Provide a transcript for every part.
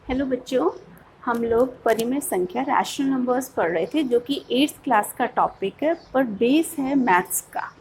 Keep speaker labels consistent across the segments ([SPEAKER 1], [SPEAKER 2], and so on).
[SPEAKER 1] Hello बच्चों, हम लोग परिमेय संख्या रैशनल नंबर्स पढ़ रहे थे जो कि 8th क्लास का टॉपिक है पर बेस है मैथ्स का।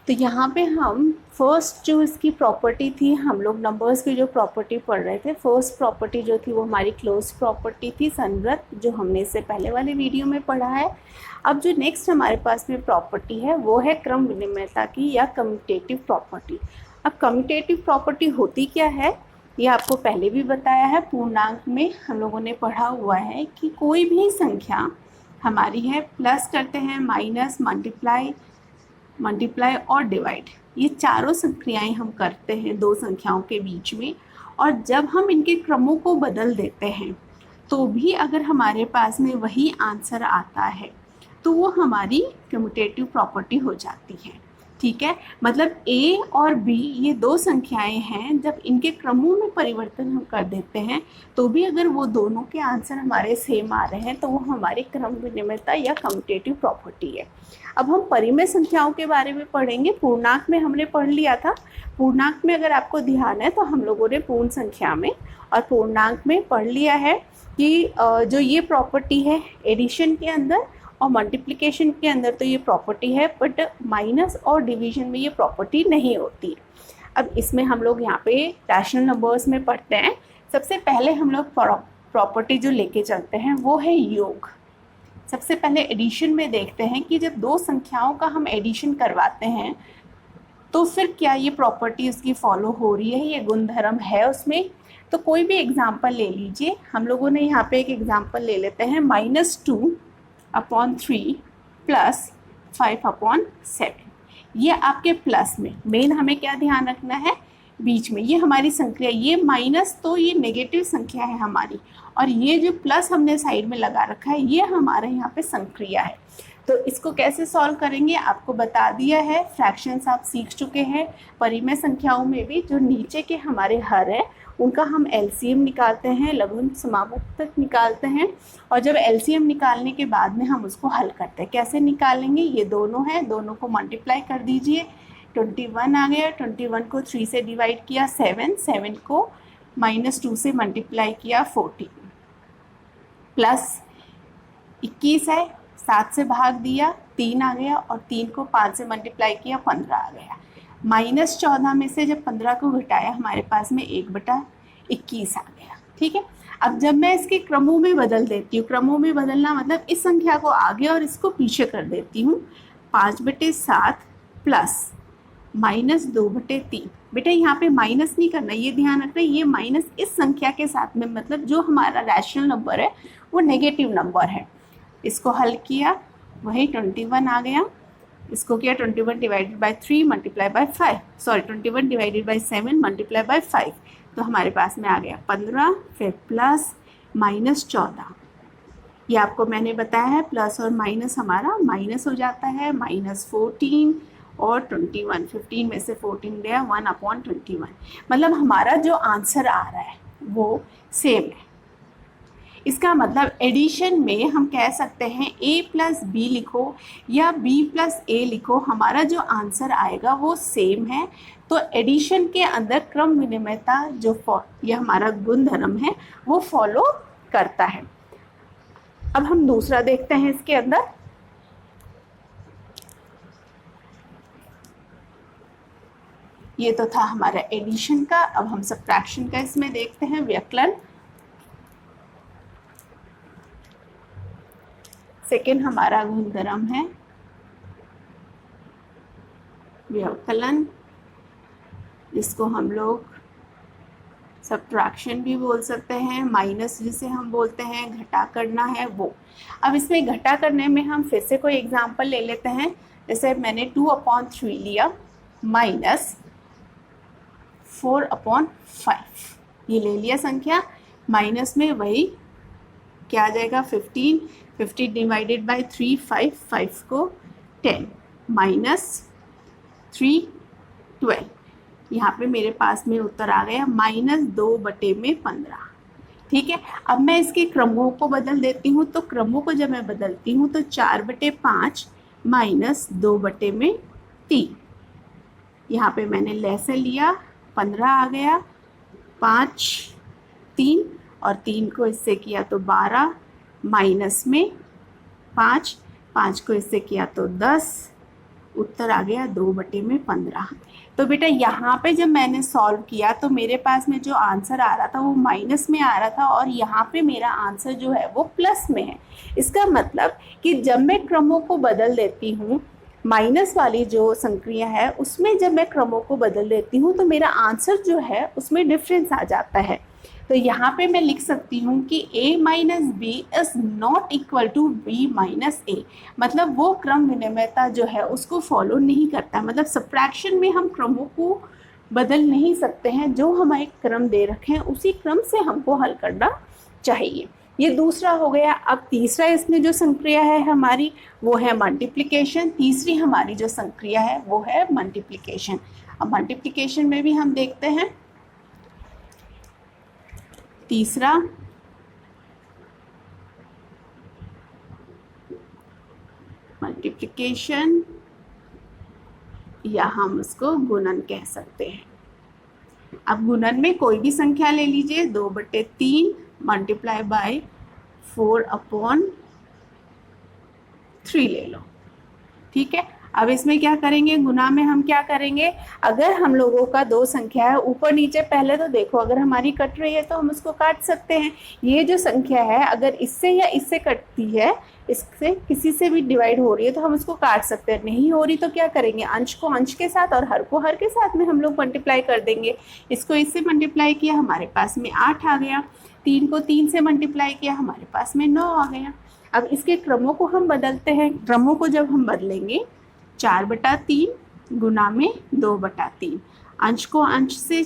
[SPEAKER 1] तो यहाँ पे हम फर्स्ट जो इसकी प्रॉपर्टी थी, हम लोग नंबर्स की जो प्रॉपर्टी पढ़ रहे थे, फर्स्ट प्रॉपर्टी जो थी वो हमारी क्लोज प्रॉपर्टी थी संवृत, जो हमने इससे पहले वाले वीडियो में पढ़ा है। अब जो नेक्स्ट हमारे पास में प्रॉपर्टी है वो है क्रम विनिमयता की या कम्यूटेटिव प्रॉपर्टी। अब कम्यूटेटिव प्रॉपर्टी होती क्या है ये आपको पहले भी बताया है। पूर्णांक में हम लोगों ने पढ़ा हुआ है कि कोई भी संख्या हमारी है, प्लस करते हैं, माइनस, मल्टीप्लाई और डिवाइड, ये चारों संक्रियाएं हम करते हैं दो संख्याओं के बीच में। और जब हम इनके क्रमों को बदल देते हैं तो भी अगर हमारे पास में वही आंसर आता है तो वो हमारी कम्यूटेटिव प्रॉपर्टी हो जाती है। ठीक है, मतलब ए और बी ये दो संख्याएं हैं, जब इनके क्रमों में परिवर्तन हम कर देते हैं तो भी अगर वो दोनों के आंसर हमारे सेम आ रहे हैं तो वो हमारी क्रम विनिमयता या कम्यूटेटिव प्रॉपर्टी है। अब हम परिमेय संख्याओं के बारे में पढ़ेंगे। पूर्णांक में हमने पढ़ लिया था। पूर्णांक में अगर आपको ध्यान है तो हम लोगों ने पूर्ण संख्या में और पूर्णांक में पढ़ लिया है कि जो ये प्रॉपर्टी है एडिशन के अंदर और मल्टीप्लिकेशन के अंदर तो ये प्रॉपर्टी है, बट माइनस और डिवीजन में ये प्रॉपर्टी नहीं होती है। अब इसमें हम लोग यहाँ पे रैशनल नंबर्स में पढ़ते हैं। सबसे पहले हम लोग प्रॉपर्टी जो लेके चलते हैं वो है योग। सबसे पहले एडिशन में देखते हैं कि जब दो संख्याओं का हम एडिशन करवाते हैं तो फिर क्या ये प्रॉपर्टी उसकी फॉलो हो रही है, ये गुणधर्म है उसमें। तो कोई भी एग्जाम्पल ले लीजिए। हम लोगों ने यहाँ पे एक एग्जाम्पल ले लेते हैं, -2/3 + 5/7। ये आपके प्लस में, मेन हमें क्या ध्यान रखना है, बीच में ये हमारी संख्या, ये माइनस तो ये नेगेटिव संख्या है हमारी, और ये जो प्लस हमने साइड में लगा रखा है ये हमारे यहाँ पे संक्रिया है। तो इसको कैसे सॉल्व करेंगे आपको बता दिया है। फ्रैक्शंस आप सीख चुके हैं। परिमेय संख्याओं में भी जो नीचे के हमारे हर है उनका हम एलसीएम निकालते हैं, लघुगणक समापवर्तक निकालते हैं, और जब एलसीएम निकालने के बाद में हम उसको हल करते हैं। कैसे निकालेंगे, ये दोनों हैं, दोनों को मल्टीप्लाई कर दीजिए। 21 आ गया, 21 को 3 से डिवाइड किया 7 को -2 से मल्टीप्लाई किया 14, प्लस 21 है, 7 से भाग दिया 3 आ गया, और 3 को 5 से मल्टीप्लाई किया 15 आ गया। -14 में से जब 15 को घटाया हमारे पास में 1/21 आ गया। ठीक है, अब जब मैं इसके क्रमों में बदल देती हूँ, क्रमों में बदलना मतलब इस संख्या को आगे और इसको पीछे कर देती हूँ, 5/7 प्लस -2/3। बेटा यहाँ पे माइनस नहीं करना, ये ध्यान रखना, ये माइनस इस संख्या के साथ में, मतलब जो हमारा रैशनल नंबर है वो नेगेटिव नंबर है। इसको हल किया, वही 21 आ गया। इसको किया 21 divided by 3 multiply by 5, sorry 21 divided by 7 multiply by 5, तो हमारे पास में आ गया 15, फिर प्लस -14। ये आपको मैंने बताया है, प्लस और माइनस हमारा माइनस हो जाता है, -14 और 21, 15 में से 14 गया, 1/21। मतलब हमारा जो आंसर आ रहा है वो सेम है। इसका मतलब एडिशन में हम कह सकते हैं a + b लिखो या b + a लिखो, हमारा जो आंसर आएगा वो सेम है। तो एडिशन के अंदर क्रम विनिमयता जो यह हमारा गुणधर्म है वो फॉलो करता है। अब हम दूसरा देखते हैं इसके अंदर। ये तो था हमारा एडिशन का। अब हम सब्ट्रैक्शन का इसमें देखते हैं, व्यवकलन। सेकेंड हमारा गुणधर्म है व्यवकलन, जिसको हम लोग सब्ट्रैक्शन भी बोल सकते हैं, माइनस जिसे हम बोलते हैं, घटा करना है वो। अब इसमें घटा करने में हम फिर से कोई एग्जांपल ले लेते हैं। जैसे मैंने 2/3 लिया माइनस 4/5, ये ले लिया संख्या। माइनस में वही क्या आ जाएगा, 15 डिवाइडेड बाई 3 5 को 10, -3 12। यहाँ पे मेरे पास में उत्तर आ गया -2/15। ठीक है, अब मैं इसके क्रमों को बदल देती हूँ। तो क्रमों को जब मैं बदलती हूँ तो 4/5 -2/3। यहाँ पे मैंने लहसे लिया, 15 आ गया, 5 3 और 3 को इससे किया तो 12, माइनस में 5, 5 को इससे किया तो 10, उत्तर आ गया 2/15। तो बेटा यहाँ पे जब मैंने सॉल्व किया तो मेरे पास में जो आंसर आ रहा था वो माइनस में आ रहा था और यहाँ पे मेरा आंसर जो है वो प्लस में है। इसका मतलब कि जब मैं क्रमों को बदल देती हूँ, माइनस वाली जो संक्रिया है उसमें जब मैं क्रमों को बदल देती हूँ तो मेरा आंसर जो है उसमें डिफरेंस आ जाता है। तो यहाँ पे मैं लिख सकती हूँ कि a minus B is not equal to b minus A, मतलब वो क्रम विनिमयता जो है उसको फॉलो नहीं करता। मतलब सब्ट्रैक्शन में हम क्रमों को बदल नहीं सकते हैं, जो हमारे क्रम दे रखे हैं उसी क्रम से हमको हल करना चाहिए। ये दूसरा हो गया। अब तीसरा इसमें जो संक्रिया है हमारी वो है मल्टीप्लिकेशन। तीसरी हमारी जो संक्रिया है वो है मल्टीप्लिकेशन। अब मल्टीप्लिकेशन में भी हम देखते हैं तीसरा मल्टीप्लिकेशन, या हम उसको गुणन कह सकते हैं। अब गुणन में कोई भी संख्या ले लीजिए, 2/3 मल्टीप्लाई बाय 4/3 ले लो, ठीक है। अब इसमें क्या करेंगे, गुना में हम क्या करेंगे, अगर हम लोगों का दो संख्या है ऊपर नीचे, पहले तो देखो अगर हमारी कट रही है तो हम उसको काट सकते हैं। ये जो संख्या है अगर इससे या इससे कटती है, इससे किसी से भी डिवाइड हो रही है तो हम उसको काट सकते हैं। नहीं हो रही तो क्या करेंगे, अंश को अंश के साथ और हर को हर के साथ में हम लोग मल्टीप्लाई कर देंगे। इसको इससे मल्टीप्लाई किया, हमारे पास में 8 आ गया। 3 को 3 से मल्टीप्लाई किया, हमारे पास में 9 आ गया। अब इसके क्रमों को हम बदलते हैं। क्रमों को जब हम बदलेंगे, 4/3 गुना में 2/3, अंश को अंश से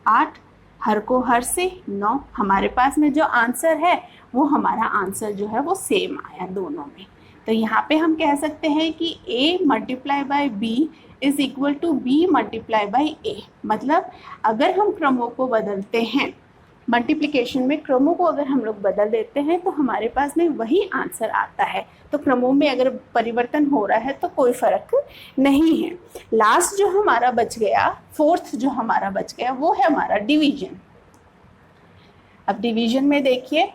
[SPEAKER 1] 8, हर को हर से 9। हमारे पास में जो आंसर है वो हमारा आंसर जो है वो सेम आया दोनों में। तो यहाँ पे हम कह सकते हैं कि a multiply by b is equal to b multiply by a। मतलब अगर हम क्रमों को बदलते हैं, मल्टीप्लिकेशन में क्रमों को अगर हम लोग बदल देते हैं तो हमारे पास में वही आंसर आता है। तो क्रमों में अगर परिवर्तन हो रहा है तो कोई फर्क नहीं है। लास्ट जो हमारा बच गया, फोर्थ जो हमारा बच गया, वो है हमारा डिवीजन। अब डिवीजन में देखिए,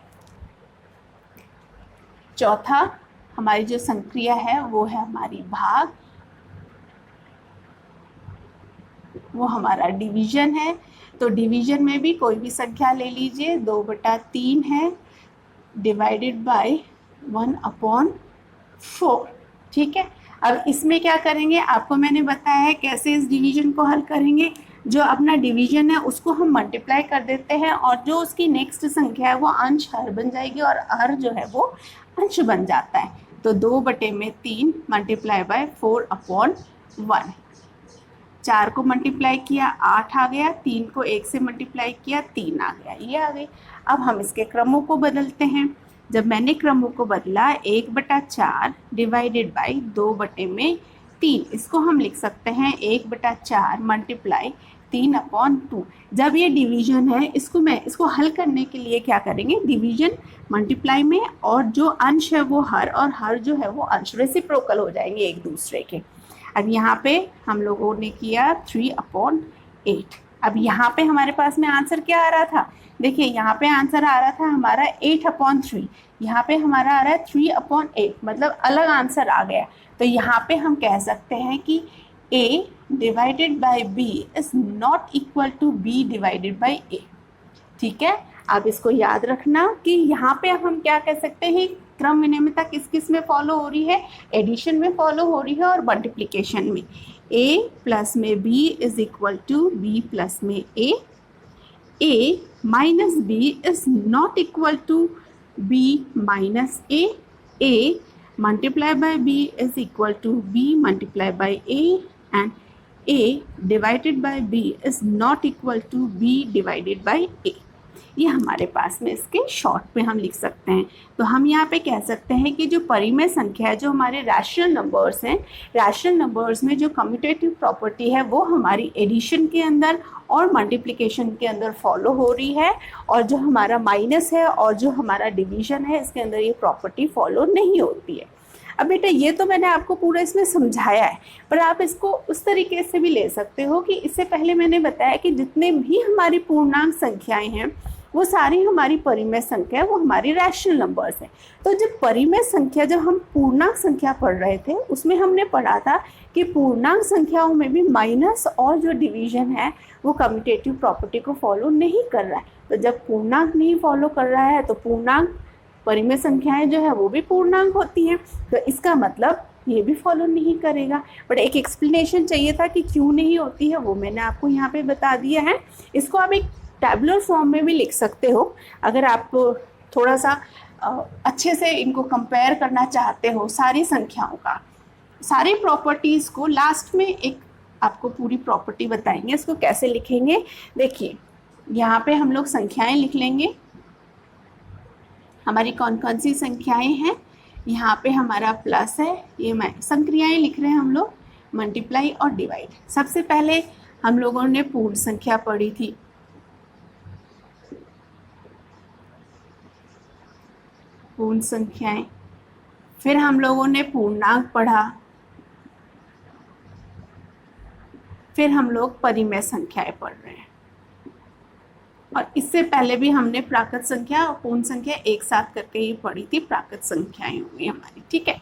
[SPEAKER 1] चौथा हमारी जो संक्रिया है वो है हमारी भाग, वो हमारा डिवीजन है। तो डिवीजन में भी कोई भी संख्या ले लीजिए, 2/3 है डिवाइडेड बाय 1/4, ठीक है। अब इसमें क्या करेंगे, आपको मैंने बताया है कैसे इस डिवीजन को हल करेंगे। जो अपना डिवीजन है उसको हम मल्टीप्लाई कर देते हैं और जो उसकी नेक्स्ट संख्या है वो अंश हर बन जाएगी और हर जो है वो अंश बन जाता है। तो 2/3 मल्टीप्लाई बाय 4/1। 4 को मल्टीप्लाई किया 8 आ गया, 3 को 1 से मल्टीप्लाई किया 3 आ गया, ये आ गई। अब हम इसके क्रमों को बदलते हैं। जब मैंने क्रमों को बदला, 1/4 डिवाइडेड बाई 2/3, इसको हम लिख सकते हैं 1/4 मल्टीप्लाई 3/2। जब ये डिवीजन है, इसको हल करने के लिए क्या करेंगे, डिवीजन मल्टीप्लाई में, और जो अंश है वो हर, और हर जो है वो अंश रेसिप्रोकल हो जाएंगे एक दूसरे के। अब यहाँ पे हम लोगों ने किया 3/8। अब यहाँ पे हमारे पास में आंसर क्या आ रहा था, देखिए यहाँ पे आंसर आ रहा था हमारा 8/3, यहाँ पे हमारा आ रहा है 3/8, मतलब अलग आंसर आ गया। तो यहाँ पे हम कह सकते हैं कि a divided by b is not equal to b divided by a, ठीक है। आप इसको याद रखना कि यहाँ पे हम क्या कह सकते हैं, क्रम विनिमयता किस किस में फॉलो हो रही है, एडिशन में फॉलो हो रही है और मल्टीप्लिकेशन में। a प्लस में b is equal to b plus में a minus b is not equal to b minus a multiply by b is equal to b multiply by a, and a divided by b is not equal to b divided by a। ये हमारे पास में इसके short में हम लिख सकते हैं। तो हम यहाँ पे कह सकते हैं कि जो परिमेय संख्या है, जो हमारे रैशनल नंबर्स हैं, रैशनल नंबर्स में जो कम्यूटेटिव प्रॉपर्टी है वो हमारी एडिशन के अंदर और मल्टीप्लिकेशन के अंदर फॉलो हो रही है, और जो हमारा माइनस है और जो हमारा डिवीजन है इसके अंदर ये प्रॉपर्टी फॉलो नहीं होती है। अब बेटा ये तो मैंने आपको पूरा इसमें समझाया है, पर आप इसको उस तरीके से भी ले सकते हो कि इससे पहले मैंने बताया कि जितने भी हमारी पूर्णांक संख्याएं हैं वो सारी हमारी परिमेय संख्या है, वो हमारी रैशनल नंबर्स है। तो जब परिमेय संख्या, जब हम पूर्णांक संख्या पढ़ रहे थे उसमें हमने पढ़ा था कि पूर्णांक संख्याओं में भी माइनस और जो डिवीजन है वो कम्यूटेटिव प्रॉपर्टी को फॉलो नहीं कर रहा है। तो जब पूर्णांक नहीं फॉलो कर रहा है तो पूर्णांक परिमेय संख्याएं जो है वो भी पूर्णांक होती हैं, तो इसका मतलब ये भी फॉलो नहीं करेगा। बट एक एक्सप्लेनेशन चाहिए था कि क्यों नहीं होती है, वो मैंने आपको यहाँ पे बता दिया है। इसको आप एक टैबुलर फॉर्म में भी लिख सकते हो अगर आप थोड़ा सा अच्छे से इनको कंपेयर करना चाहते हो सारी संख्याओं का। सारी प्रॉपर्टीज़ को लास्ट में एक आपको पूरी प्रॉपर्टी बताएंगे, इसको कैसे लिखेंगे। देखिए यहाँ पे हम लोग संख्याएं लिख लेंगे, हमारी कौन कौन सी संख्याएं हैं। यहाँ पे हमारा प्लस है, ये संक्रियाएं लिख रहे हैं हम लोग, मल्टीप्लाई और डिवाइड। सबसे पहले हम लोगों ने पूर्ण संख्या पढ़ी थी, पूर्ण संख्याएं, फिर हम लोगों ने पूर्णांक पढ़ा, फिर हम लोग परिमेय संख्याएं पढ़ रहे हैं, और इससे पहले भी हमने प्राकृत संख्या और पूर्ण संख्या एक साथ करके ही पढ़ी थी, प्राकृत संख्याएं हुई हमारी। ठीक है,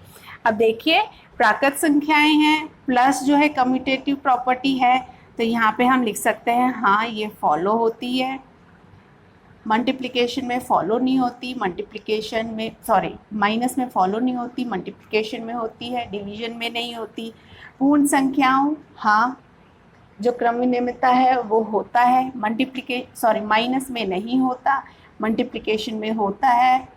[SPEAKER 1] अब देखिए प्राकृत संख्याएं हैं, प्लस जो है कम्यूटेटिव प्रॉपर्टी है, तो यहाँ पे हम लिख सकते हैं हाँ ये फॉलो होती है। मल्टीप्लिकेशन में फॉलो नहीं होती, मल्टीप्लिकेशन में माइनस में फॉलो नहीं होती, मल्टीप्लिकेशन में होती है, डिवीजन में नहीं होती। पूर्ण संख्याओं हाँ जो क्रम विनिमयता है वो होता है, माइनस में नहीं होता, मल्टीप्लिकेशन में होता है,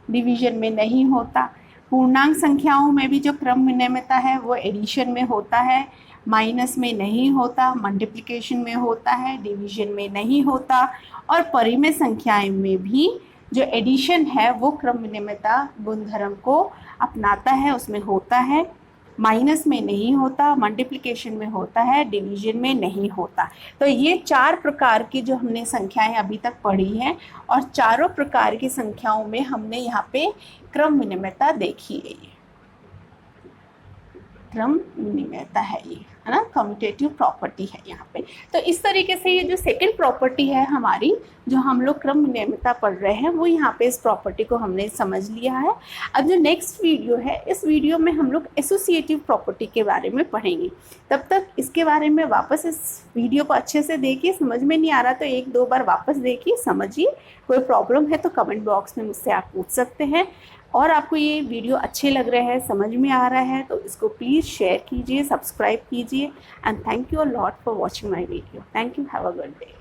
[SPEAKER 1] डिवीजन में नहीं होता। पूर्णांक संख्याओं में भी जो क्रम विनिमयता है वो एडिशन में होता है, माइनस में नहीं होता, मल्टीप्लिकेशन में होता है, डिवीजन में नहीं होता। और परिमेय संख्याएं में भी जो एडिशन है वो क्रम विनिमयता गुणधर्म को अपनाता है, उसमें होता है, माइनस में नहीं होता, मल्टीप्लिकेशन में होता है, डिवीजन में नहीं होता। तो ये 4 प्रकार की जो हमने संख्याएं अभी तक पढ़ी हैं, और चारों प्रकार की संख्याओं में हमने यहाँ पे क्रम विनिमयता देखी है। ये क्रम विनिमयता है, ये है ना, कम्यूटेटिव प्रॉपर्टी है यहाँ पे। तो इस तरीके से ये जो सेकंड प्रॉपर्टी है हमारी, जो हम लोग क्रम विनिमयता पढ़ रहे हैं, वो यहाँ पे इस प्रॉपर्टी को हमने समझ लिया है। अब जो नेक्स्ट वीडियो है, इस वीडियो में हम लोग एसोसिएटिव प्रॉपर्टी के बारे में पढ़ेंगे। तब तक इसके बारे में वापस इस वीडियो को अच्छे से देखिए, समझ में नहीं आ रहा तो 1-2 बार वापस देखिए, समझिए। कोई प्रॉब्लम है तो कमेंट बॉक्स में मुझसे आप पूछ सकते हैं। और आपको ये वीडियो अच्छे लग रहे हैं, समझ में आ रहा है, तो इसको प्लीज़ शेयर कीजिए, सब्सक्राइब कीजिए। And thank you a lot for watching my video. Thank you, have a good day.